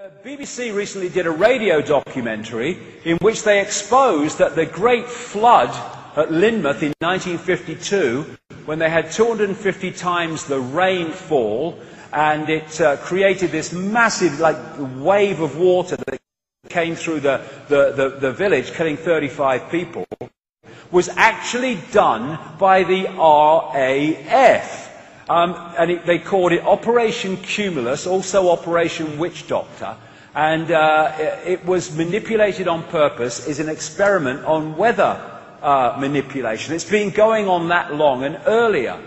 BBC recently did a radio documentary in which they exposed that the Great Flood at Lynmouth in 1952, when they had 250 times the rainfall, and it created this massive wave of water that came through the village, killing 35 people, was actually done by the RAF. They called it Operation Cumulus, also Operation Witch Doctor, and it was manipulated on purpose as an experiment on weather manipulation. It's been going on that long and earlier.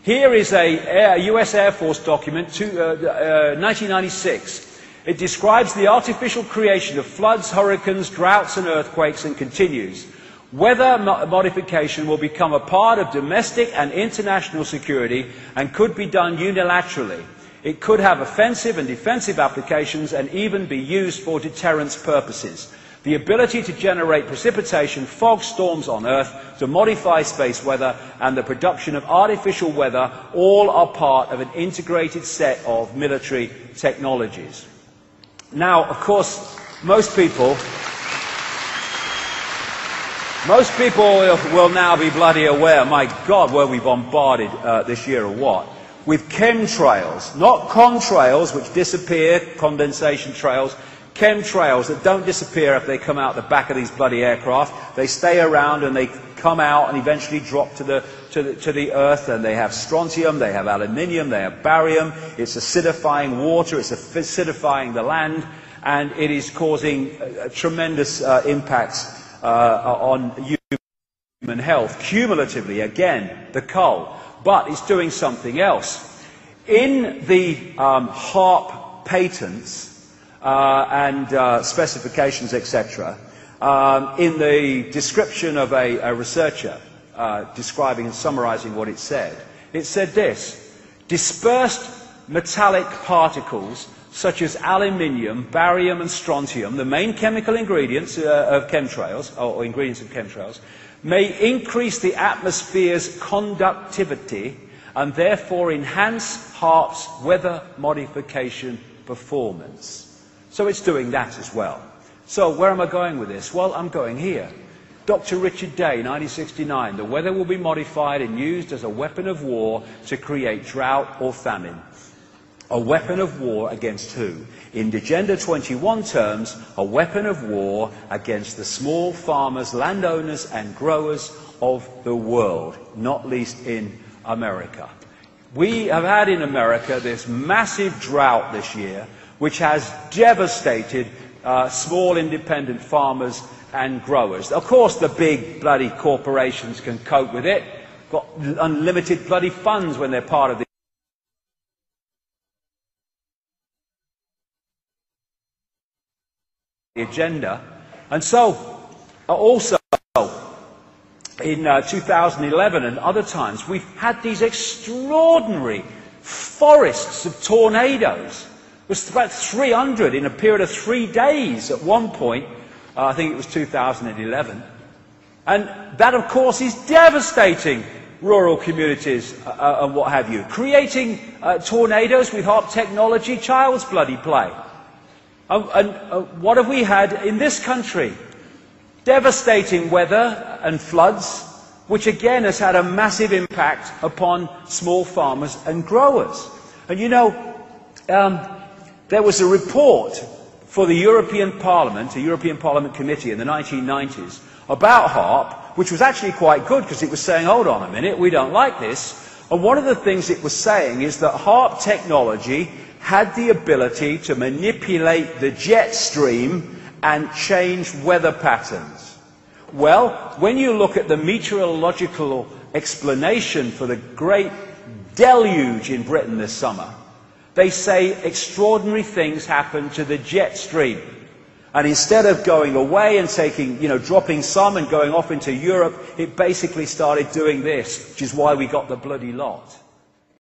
Here is a US Air Force document, 1996. It describes the artificial creation of floods, hurricanes, droughts and earthquakes, and continues. Weather modification will become a part of domestic and international security and could be done unilaterally. It could have offensive and defensive applications and even be used for deterrence purposes. The ability to generate precipitation, fog, storms on Earth, to modify space weather, and the production of artificial weather all are part of an integrated set of military technologies. Now, of course, most people will now be bloody aware, my God, were we bombarded this year or what, with chemtrails, not contrails which disappear, condensation trails, chemtrails that don't disappear if they come out the back of these bloody aircraft. They stay around and they come out and eventually drop to the earth, and they have strontium, they have aluminium, they have barium. It's acidifying water, it's acidifying the land, and it is causing tremendous impacts on human health, cumulatively, again, the coal. But it's doing something else. In the HARP patents and specifications, etc., in the description of a researcher describing and summarizing what it said this: dispersed metallic particles such as aluminium, barium and strontium, the main chemical ingredients of chemtrails, or ingredients of chemtrails, may increase the atmosphere's conductivity and therefore enhance HARP's weather modification performance. So it's doing that as well. So where am I going with this? Well, I'm going here. Dr. Richard Day, 1969, the weather will be modified and used as a weapon of war to create drought or famine. A weapon of war against who? In Agenda 21 terms, a weapon of war against the small farmers, landowners and growers of the world, not least in America. We have had in America this massive drought this year, which has devastated small independent farmers and growers. Of course, the big bloody corporations can cope with it, got unlimited bloody funds when they're part of the agenda. And so, also, in 2011 and other times, we've had these extraordinary forests of tornadoes. It was about 300 in a period of 3 days at one point. I think it was 2011. And that, of course, is devastating rural communities and what have you. Creating tornadoes with HARP technology, child's bloody play. And what have we had in this country? Devastating weather and floods, which again has had a massive impact upon small farmers and growers. And you know, there was a report for the European Parliament, a European Parliament committee in the 1990s, about HARP, which was actually quite good because it was saying, hold on a minute, we don't like this. And one of the things it was saying is that HARP technology had the ability to manipulate the jet stream and change weather patterns. Well, when you look at the meteorological explanation for the great deluge in Britain this summer, they say extraordinary things happened to the jet stream. And instead of going away and taking, dropping some and going off into Europe, it basically started doing this, which is why we got the bloody lot.